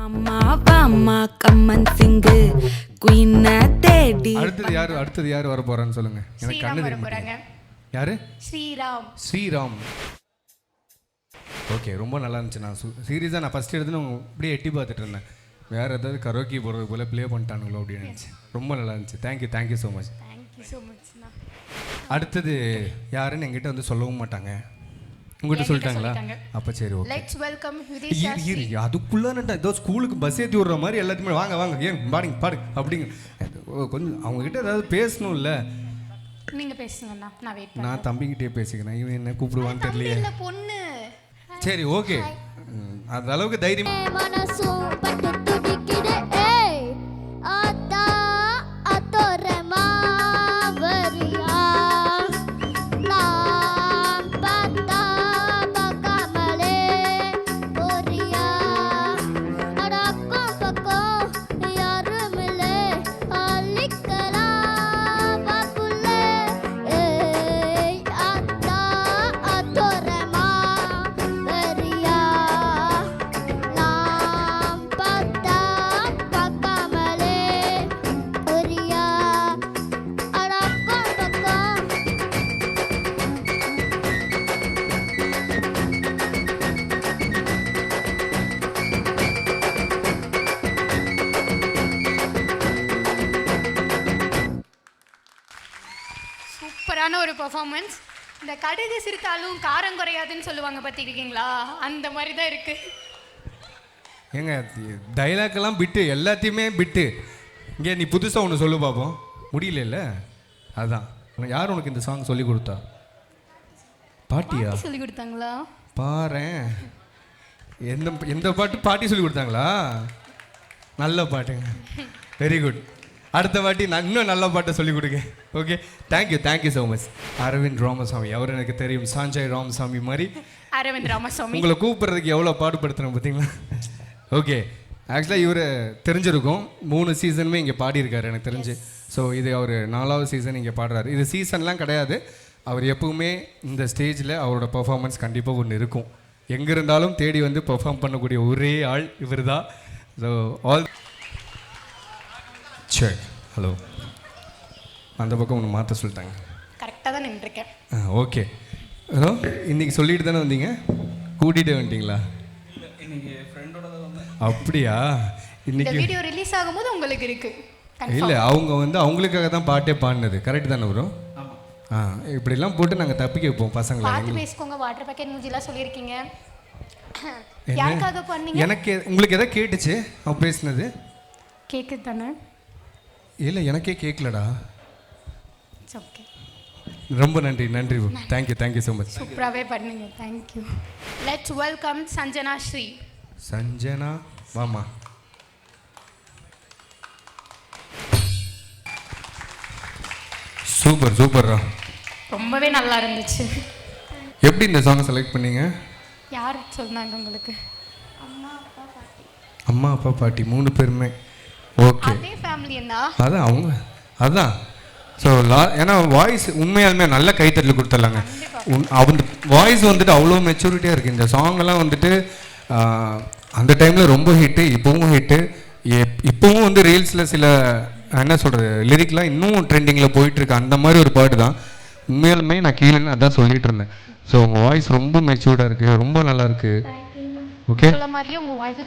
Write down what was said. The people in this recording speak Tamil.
மாமா கம்மன் சிங்கு குயின தேடி. அடுத்தது யார் வர போறான்னு சொல்லுங்க. எனக்கு கண்ணு தெரிய யாரு? ஸ்ரீராம். ஓகே, ரொம்ப நல்லா இருந்துச்சு. நான் சீரியஸாக நான் ஃபஸ்ட் எடுத்து அப்படியே எட்டி பார்த்துட்டு இருந்தேன். வேறு ஏதாவது கரோக்கி போடுறது போல் ப்ளே பண்ணிட்டானுங்களோ அப்படின்னு நினச்சி. ரொம்ப நல்லா இருந்துச்சு. Thank you so much. அடுத்தது யாருன்னு எங்கிட்ட வந்து சொல்லவும் மாட்டாங்க. உங்கள்கிட்ட சொல்லிட்டாங்களா? அப்போ சரி, ஓகே. அதுக்குள்ளே ஏதோ ஸ்கூலுக்கு பஸ் ஏற்றி விடுற மாதிரி எல்லாத்தையுமே வாங்க வாங்க ஏன் பாடு அப்படிங்க. கொஞ்சம் அவங்ககிட்ட ஏதாவது பேசணும்ல. நீங்கள் பேசுங்கண்ணா, நான் தம்பிக்கிட்டே பேசிக்கிறேன். இவன் என்ன கூப்பிடுவான்னு தெரியலையே. பொண்ணு சரி, ஓகே. அந்த அளவுக்கு தைரியம். சூப்பரான ஒரு பெர்ஃபார்மன்ஸ். இந்த கடுகு சிரித்தாலும் காரம் குறையாதுன்னு சொல்லுவாங்க, பார்த்திருக்கீங்களா? அந்த மாதிரி தான் இருக்கு. ஏங்க டைலாக்கெல்லாம் பிட்டு, எல்லாத்தையுமே பிட்டு. இங்கே நீ புதுசாக ஒன்று சொல்லு பார்ப்போம். முடியல. அதுதான். யார் உனக்கு இந்த சாங் சொல்லி கொடுத்தா? பாட்டியா சொல்லி கொடுத்தாங்களா? பாரேன். எந்த பாட்டு பாட்டி சொல்லி கொடுத்தாங்களா? நல்ல பாட்டுங்க, வெரி குட். அடுத்த வாட்டி நான் இன்னும் நல்ல பாட்டை சொல்லிக் கொடுங்க. Okay, thank you so much. Arvind Ramasamy, அவர் எனக்கு தெரியும். சாஞ்சய் ராமசாமி மாதிரி அரவிந்த் ராமசாமி உங்களை கூப்பிட்றதுக்கு எவ்வளோ பாடுபடுத்துகிறேன் பார்த்தீங்களா? ஓகே, ஆக்சுவலாக இவர் தெரிஞ்சிருக்கும். 3 சீசனுமே இங்கே பாடியிருக்காரு எனக்கு தெரிஞ்சு. ஸோ இது அவர் 4வது சீசன் இங்கே பாடுறாரு. இது சீசன்லாம் கிடையாது. அவர் எப்பவுமே இந்த ஸ்டேஜில் அவரோட பர்ஃபார்மன்ஸ் கண்டிப்பாக ஒன்று இருக்கும். எங்கே இருந்தாலும் தேடி வந்து பெர்ஃபார்ம் பண்ணக்கூடிய ஒரே ஆள் இவர் தான். ஸோ ஆல் சரி. ஹலோ, அந்த பக்கம் ஒன்று மாற்ற சொல்லிட்டாங்க. கரெக்டாக தான் நின்றுருக்கேன். ஓகே. ஹலோ, இன்றைக்கி சொல்லிட்டு தானே வந்தீங்க? கூட்டிகிட்டு வந்துட்டீங்களா? அப்படியா? இன்னைக்கு வீடியோ ரிலீஸ் ஆகும்போது உங்களுக்கு இருக்கு. இல்லை, அவங்க வந்து அவங்களுக்காக தான் பாட்டே பாடினது. கரெக்ட் தானே வரும்? இப்படிலாம் போட்டு நாங்கள் தப்பிக்க வைப்போம் பசங்களை. பார்த்து பேசிக்கோங்க. வாட்டர் பேக்கெட் மூஞ்சிலாம் சொல்லியிருக்கீங்க. யாருக்காக பண்ணீங்க? எனக்கு உங்களுக்கு எதாவது கேட்டுச்சு அவன் பேசினது? கேட்குது தானே? இல்லை, எனக்கே கேட்கலடா. ஓகே, ரொம்ப நன்றி தேங்க்யூ ஸோ மச். சூப்பராகவே பண்ணுங்க. Thank you. Let's welcome Sanjana Sri. Sanjana வாமா. சூப்பர்ரா, ரொம்பவே நல்லா இருந்துச்சு. எப்படி இந்த சாங்கை செலக்ட் பண்ணீங்க? யார் சொன்னாங்க உங்களுக்கு? அம்மா அப்பா பாட்டி 3 பேருமே. ஓகே, அதே ஃபேமிலி என்ன? அதான் ஸோ ஏன்னா வாய்ஸ் உண்மையாலுமே நல்ல கைத்தட்டல் கொடுத்துடலாங்க. அவங்க வாய்ஸ் வந்துட்டு அவ்வளோ மெச்சூரிட்டியாக இருக்குது. இந்த சாங்கெல்லாம் வந்துட்டு அந்த டைமில் ரொம்ப ஹிட்டு, இப்போவும் ஹிட்டு. இப்போவும் வந்து ரீல்ஸில் சில என்ன சொல்கிறது லிரிக்லாம் இன்னும் ட்ரெண்டிங்கில் போயிட்டுருக்கு. அந்த மாதிரி ஒரு பாட்டு தான். உண்மையாலுமே நான் கீழே அதான் சொல்லிட்டு இருந்தேன். ஸோ உங்கள் வாய்ஸ் ரொம்ப மெச்சூர்டாக இருக்குது, ரொம்ப நல்லா இருக்குது. ஓகே, மாதிரியும் உங்கள் வாய்ஸ்